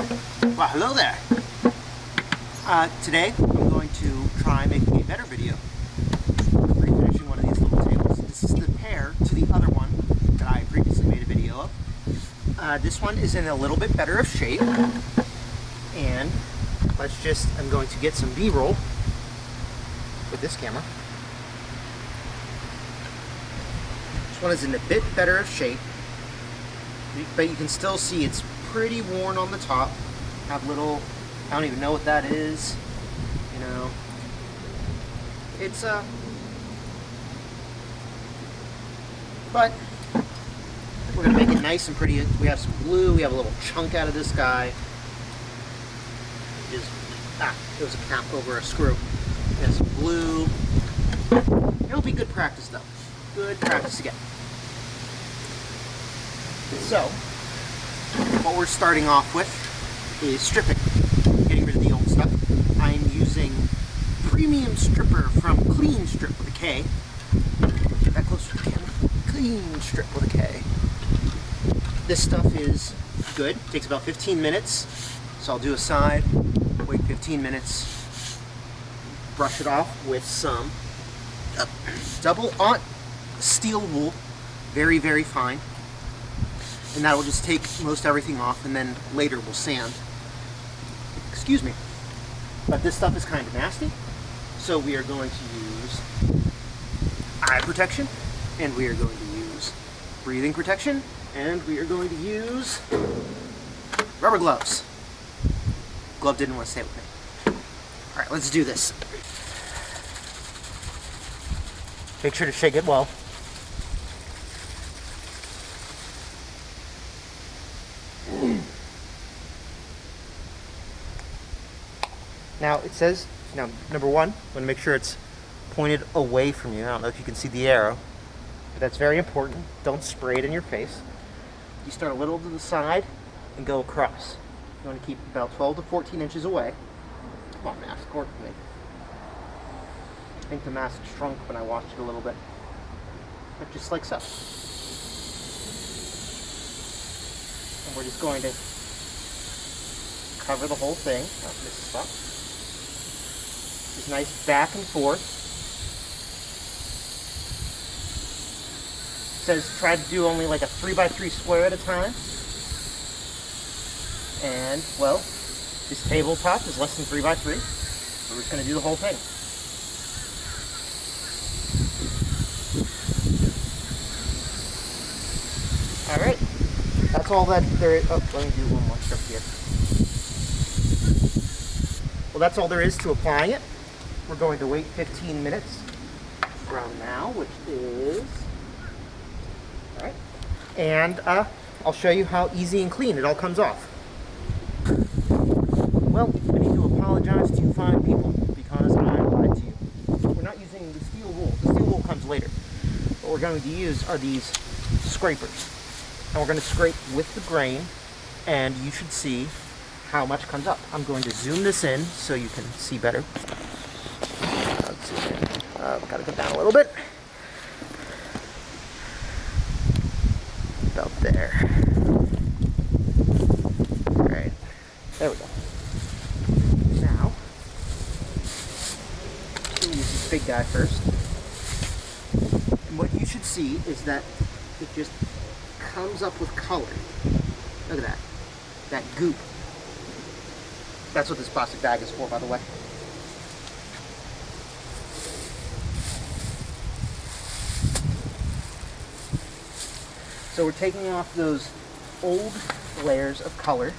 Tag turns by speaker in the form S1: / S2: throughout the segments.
S1: Well, hello there. Today I'm going to try making a better video of refinishing one of these little tables. This is the pair to the other one that I previously made a video of. This one is in a little bit better of shape, and I'm going to get some B-roll with this camera. This one is in a bit better of shape, but you can still see it's pretty worn on the top. Have little, I don't even know what that is, you know. It's but we're gonna make it nice and pretty. We have some glue. We have a little chunk out of this guy. It was a cap over a screw. We have some glue. It'll be good practice though. Good practice again. So, what we're starting off with is stripping, getting rid of the old stuff. I'm using Premium Stripper from Clean Strip with a K. Get that closer to the camera. Clean Strip with a K. This stuff is good. Takes about 15 minutes. So I'll do a side, wait 15 minutes, brush it off with some double aunt steel wool, very, very fine. And that will just take most everything off, and then later we'll sand. Excuse me. But this stuff is kind of nasty, so we are going to use eye protection, and we are going to use breathing protection, and we are going to use rubber gloves. Glove didn't want to stay with me. Alright, let's do this. Make sure to shake it well. Now it says, number one, I'm going to make sure it's pointed away from you. I don't know if you can see the arrow, but that's very important. Don't spray it in your face. You start a little to the side and go across. You want to keep about 12 to 14 inches away. Come on, mask, work with me. I think the mask shrunk when I washed it a little bit. But just like so. And we're just going to cover the whole thing. Not miss a spot. Just nice back and forth. It says try to do only like a 3x3 square at a time. And, well, this tabletop is less than 3x3. So we're just going to do the whole thing. Alright. That's all that there is. Oh, let me do one more strip here. Well, that's all there is to applying it. We're going to wait 15 minutes from now, which is... Alright. And I'll show you how easy and clean it all comes off. Well, I need to apologize to you fine people because I lied to you. We're not using the steel wool. The steel wool comes later. What we're going to use are these scrapers. And we're going to scrape with the grain, and you should see how much comes up. I'm going to zoom this in so you can see better. Let's zoom in. Gotta go down a little bit. About there. Alright. There we go. Now, we'll use this big guy first. And what you should see is that it just comes up with color. Look at that. That goop. That's what this plastic bag is for, by the way. So we're taking off those old layers of color.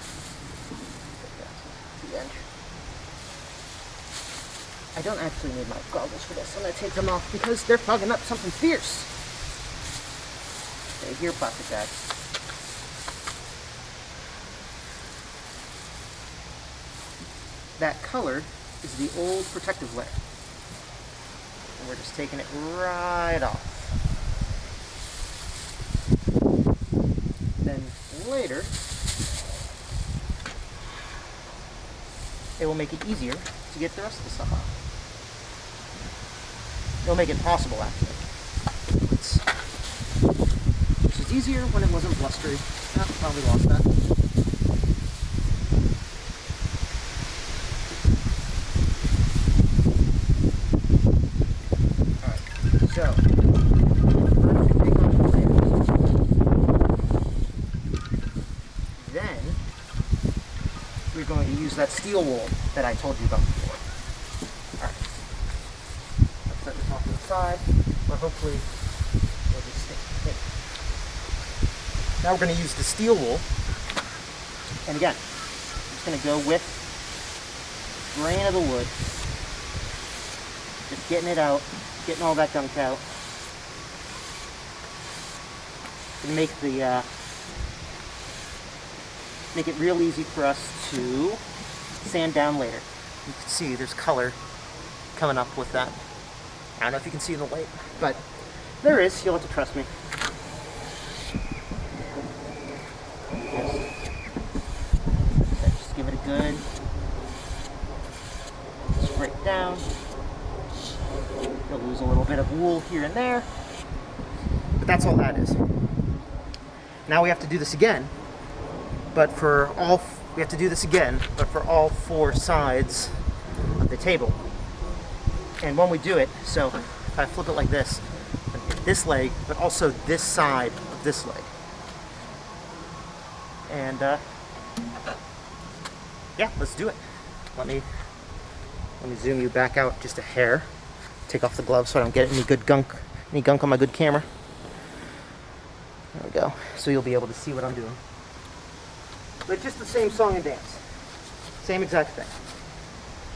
S1: I don't actually need my goggles for this. I'm going to take them off because they're fogging up something fierce. Stay here, plastic bag. That color is the old protective layer. And we're just taking it right off. Then later, it will make it easier to get the rest of the stuff off. It'll make it possible, actually. This was easier when it wasn't blustery. Oh, probably lost that. then we're going to use that steel wool that I told you about before. Alright. Let's set this off to the side, but hopefully it'll just stick. Okay. Now we're going to use the steel wool, and again, I'm just going to go with grain of the wood, just getting it out, getting all that gunk out, and make it real easy for us to sand down later. You can see there's color coming up with that. I don't know if you can see in the light, but there is. You'll have to trust me. Just give it a good scrape down. You'll lose a little bit of wool here and there, but that's all that is. Now we have to do this again, but for all four sides of the table. And when we do it, so if I flip it like this, this leg, but also this side of this leg. And yeah, let's do it. Let me zoom you back out just a hair. Take off the gloves so I don't get any gunk on my good camera. There we go. So you'll be able to see what I'm doing. But just the same song and dance. Same exact thing.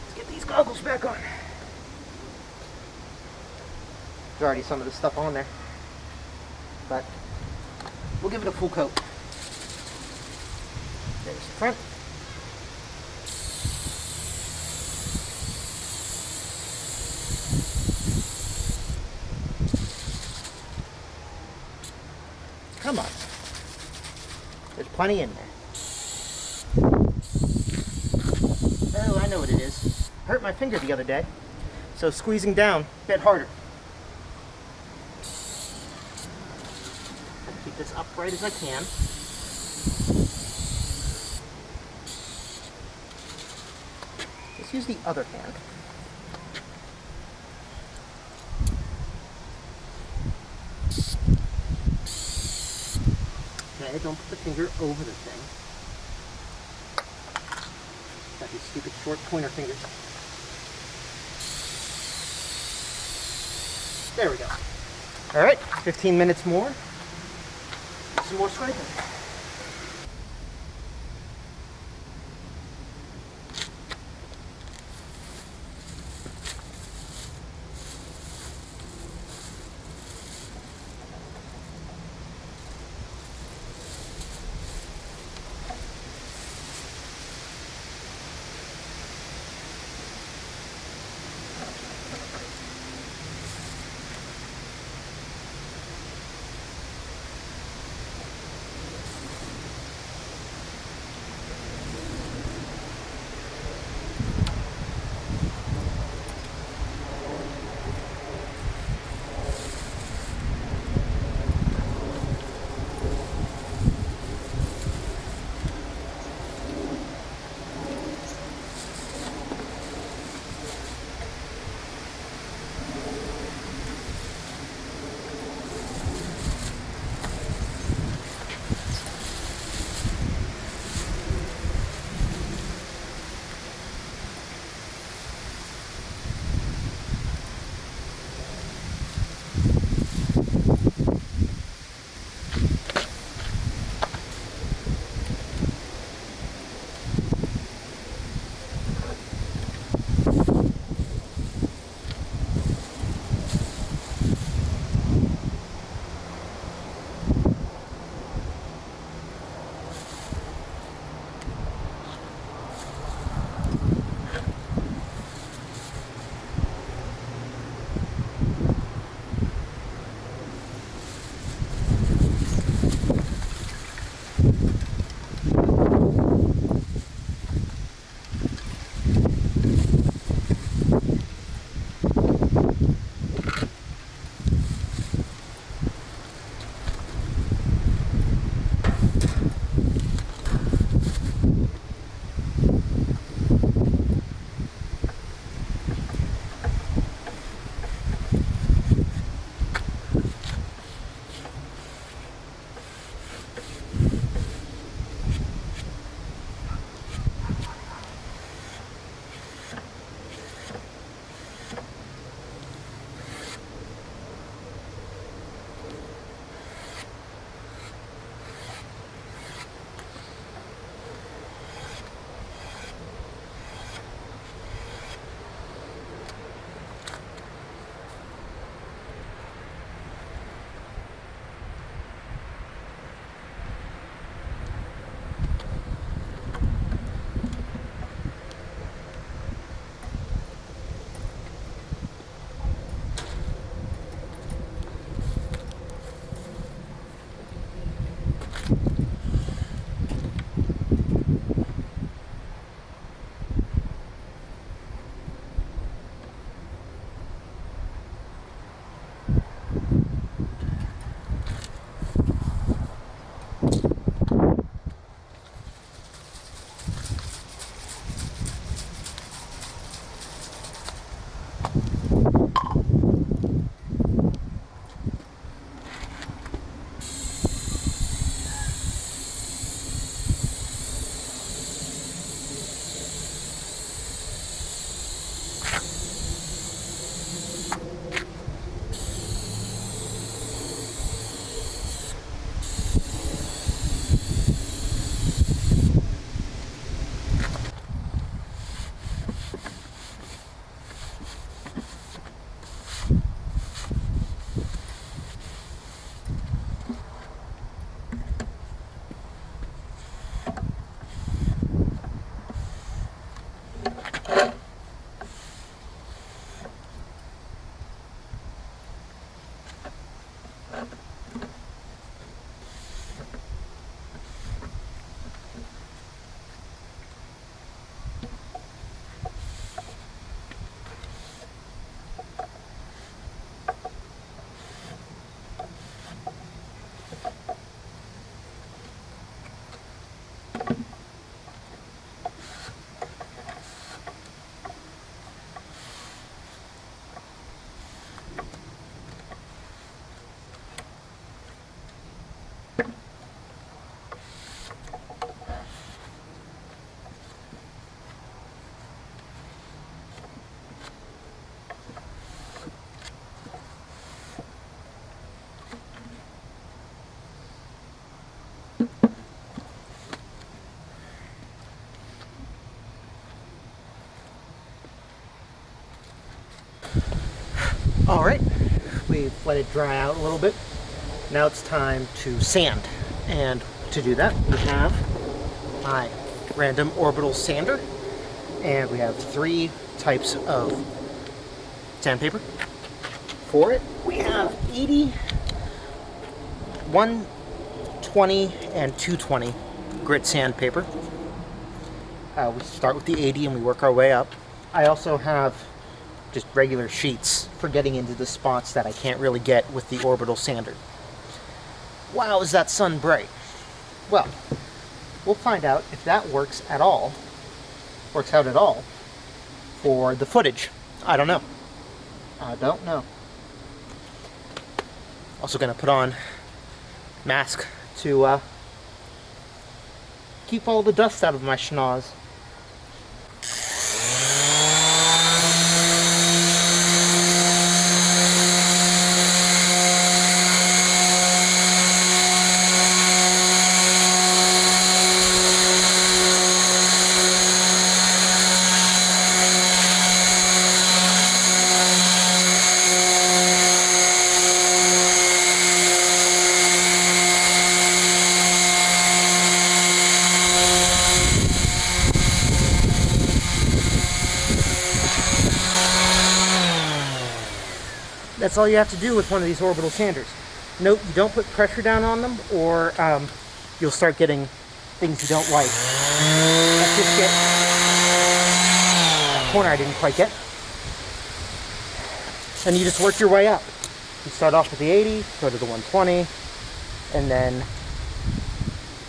S1: Let's get these goggles back on. There's already some of the stuff on there. But we'll give it a full coat. There's the front. Come on. There's plenty in there. Oh, I know what it is. Hurt my finger the other day, so squeezing down a bit harder. Keep this upright as I can. Let's use the other hand. Okay, don't put the finger over the thing. Got these stupid short pointer fingers. There we go. Alright, 15 minutes more. Some more scraping. All right, we've let it dry out a little bit. Now it's time to sand. And to do that, we have my random orbital sander. And we have 3 types of sandpaper. For it, we have 80, 120, and 220 grit sandpaper. We start with the 80 and we work our way up. I also have just regular sheets for getting into the spots that I can't really get with the orbital sander. Wow, is that sun bright? Well, we'll find out if that works out at all for the footage. I don't know. Also gonna put on mask to keep all the dust out of my schnoz. That's all you have to do with one of these orbital sanders. Note, you don't put pressure down on them or you'll start getting things you don't like. Let's just get that corner I didn't quite get. And you just work your way up. You start off with the 80, go to the 120, and then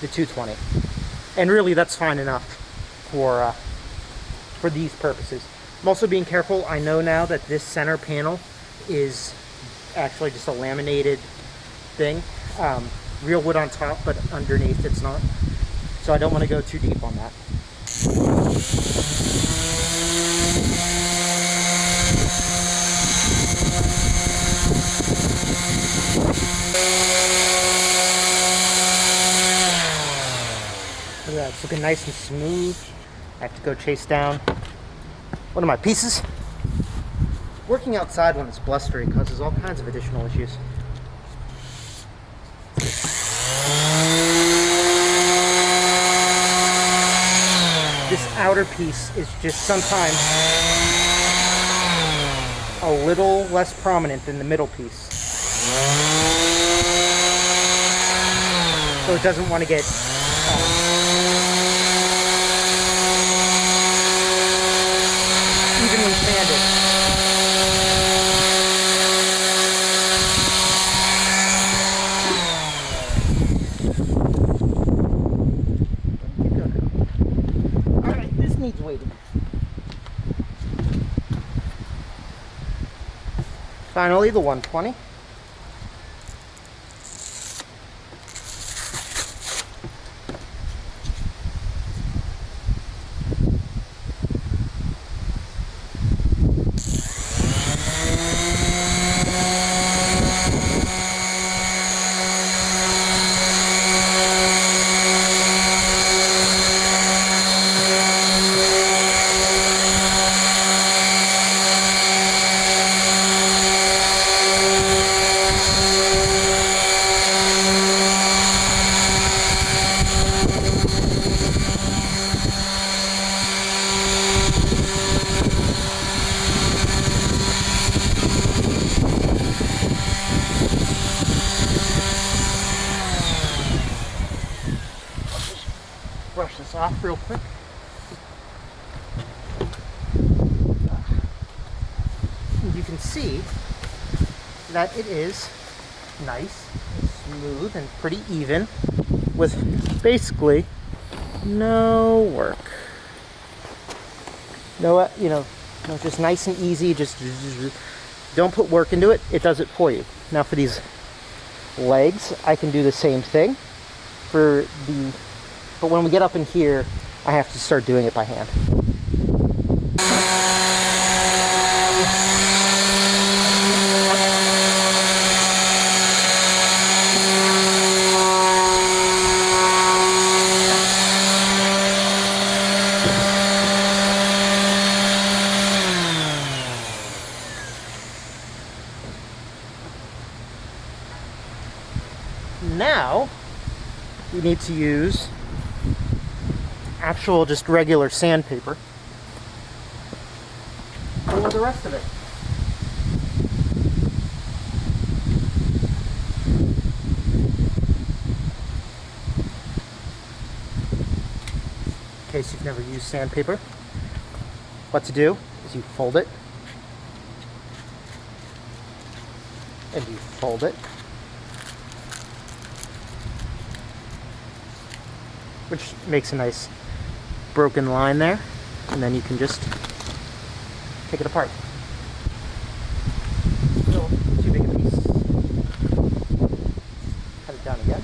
S1: the 220. And really that's fine enough for these purposes. I'm also being careful. I know now that this center panel is actually just a laminated thing. Real wood on top, but underneath it's not. So I don't want to go too deep on that. Look at that, it's looking nice and smooth. I have to go chase down one of my pieces. Working outside when it's blustery causes all kinds of additional issues. This outer piece is just sometimes a little less prominent than the middle piece. So it doesn't want to get evenly sanded. Needs waiting. Finally, the 120. Brush this off real quick. And you can see that it is nice and smooth and pretty even with basically no work. No, just nice and easy. Just don't put work into it. It does it for you. Now for these legs, I can do the same thing. But when we get up in here, I have to start doing it by hand. you need to use actual, just regular sandpaper for the rest of it. In case you've never used sandpaper, what to do is you fold it, and you fold it, which makes a nice broken line there, and then you can just take it apart. Still too big a piece. Cut it down again.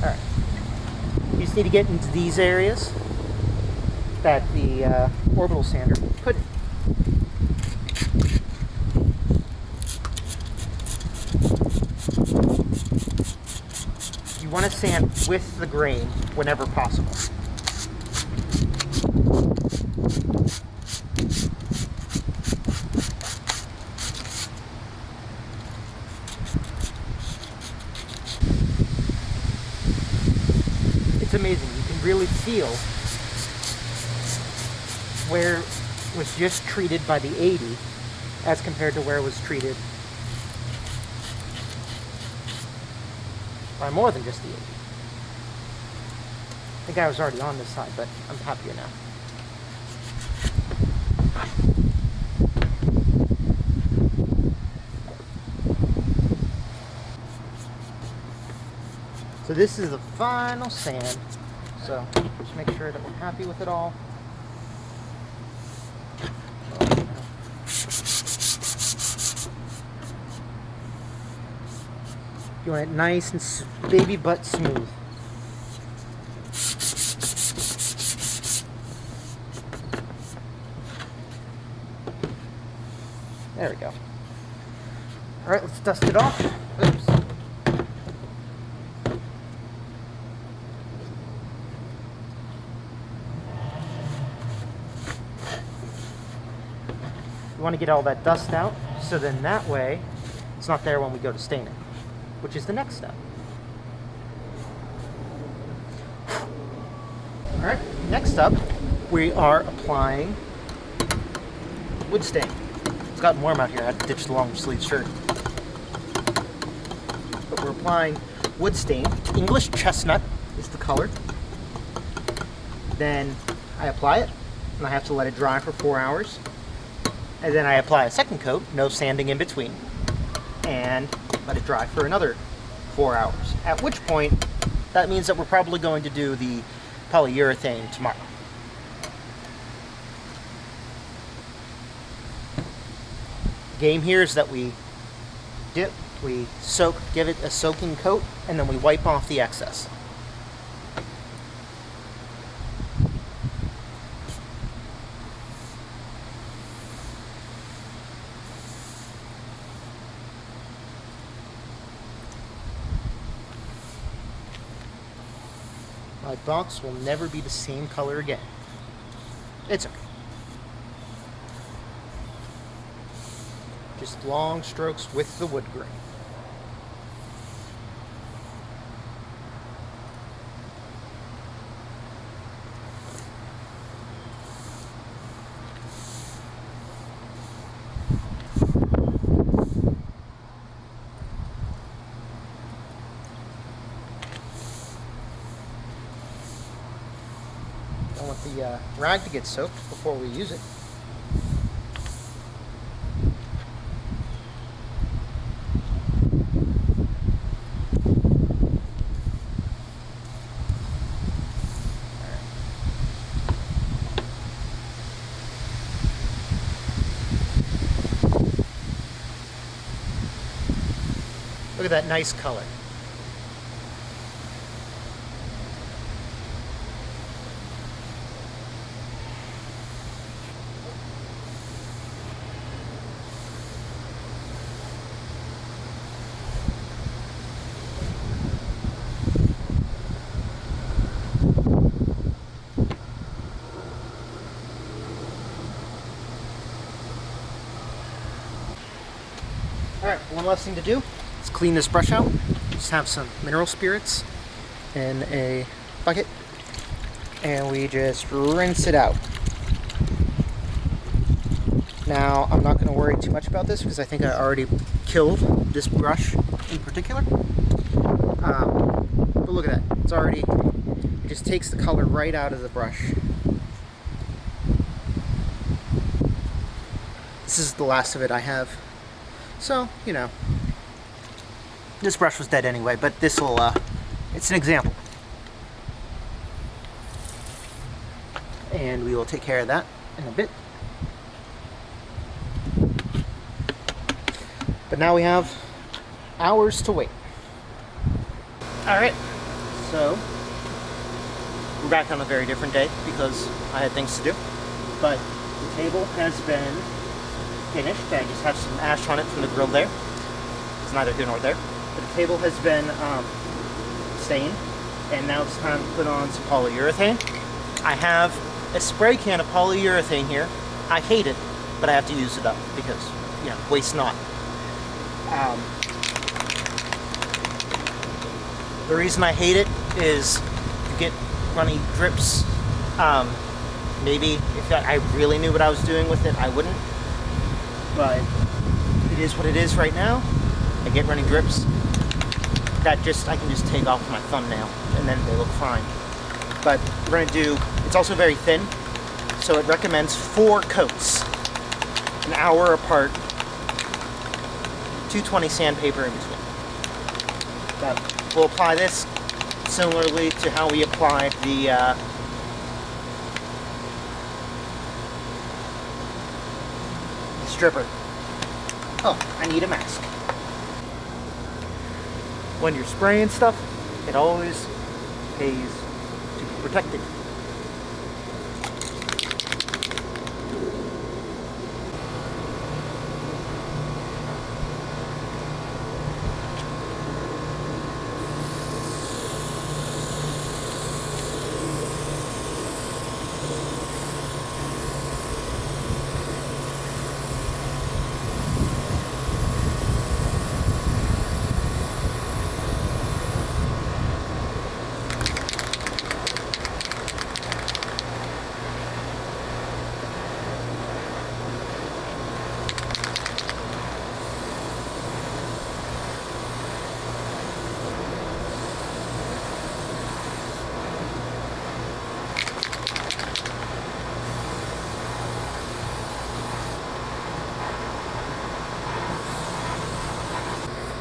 S1: Alright. You just need to get into these areas that the orbital sander couldn't. You want to sand with the grain whenever possible. It's amazing. You can really feel where it was just treated by the 80 as compared to where it was treated by more than just the 80. I think I was already on this side, but I'm happier now. So this is the final sand. So just make sure that we're happy with it all. You want it nice and baby butt smooth. There we go. All right, let's dust it off. Oops. You want to get all that dust out, so then that way it's not there when we go to stain it, which is the next step. All right, next up, we are applying wood stain. It's gotten warm out here. I had to ditch the long sleeve shirt. But we're applying wood stain. English Chestnut is the color. Then I apply it, and I have to let it dry for 4 hours. And then I apply a second coat, no sanding in between, and let it dry for another 4 hours. At which point, that means that we're probably going to do the polyurethane tomorrow. The game here is that we dip, we soak, give it a soaking coat, and then we wipe off the excess. My box will never be the same color again. It's okay. Just long strokes with the wood grain. Don't want the rag to get soaked before we use it. Look at that nice color. Alright, one last thing to do is clean this brush out. Just have some mineral spirits in a bucket, and we just rinse it out. Now, I'm not going to worry too much about this because I think I already killed this brush in particular. But look at that. It's already, it just takes the color right out of the brush. This is the last of it I have. So, you know, this brush was dead anyway, but this will, it's an example. And we will take care of that in a bit. But now we have hours to wait. Alright, so we're back on a very different day because I had things to do. But the table has been finished. I just have some ash on it from the grill there. It's neither here nor there. But the table has been stained, and now it's time to put on some polyurethane. I have a spray can of polyurethane here. I hate it, but I have to use it up because, you know, waste not. The reason I hate it is you get runny drips. Maybe if I really knew what I was doing with it, I wouldn't. But it is what it is right now. I get runny drips. That I can just take off with my thumbnail, and then they look fine. But we're gonna do. It's also very thin, so it recommends 4 coats, an hour apart. 220 sandpaper in between. But we'll apply this similarly to how we applied the stripper. Oh, I need a mask. When you're spraying stuff, it always pays to be protected.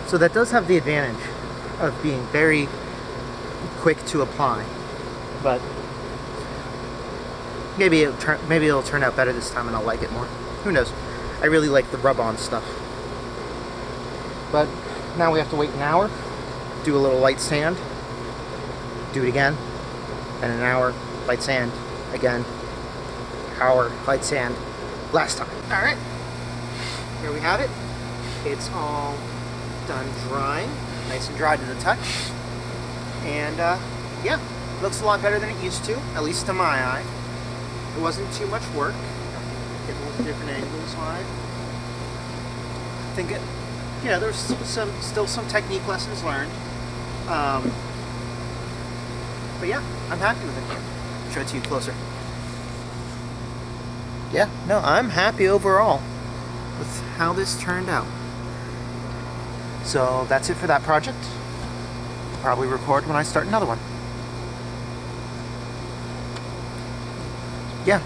S1: So that does have the advantage of being very quick to apply, but maybe it'll turn out better this time and I'll like it more. Who knows? I really like the rub-on stuff. But now we have to wait an hour, do a little light sand, do it again, and an hour, light sand, again, hour, light sand, last time. Alright, here we have it. It's all done drying, nice and dry to the touch, and yeah, looks a lot better than it used to, at least to my eye. It wasn't too much work. Get a little different angles on it. I think it, you know, there's still some technique lessons learned, but yeah, I'm happy with it. I'll show it to you closer. Yeah, no, I'm happy overall with how this turned out. So that's it for that project. I'll probably record when I start another one. Yeah.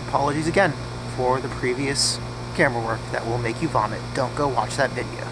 S1: Apologies again for the previous camera work that will make you vomit. Don't go watch that video.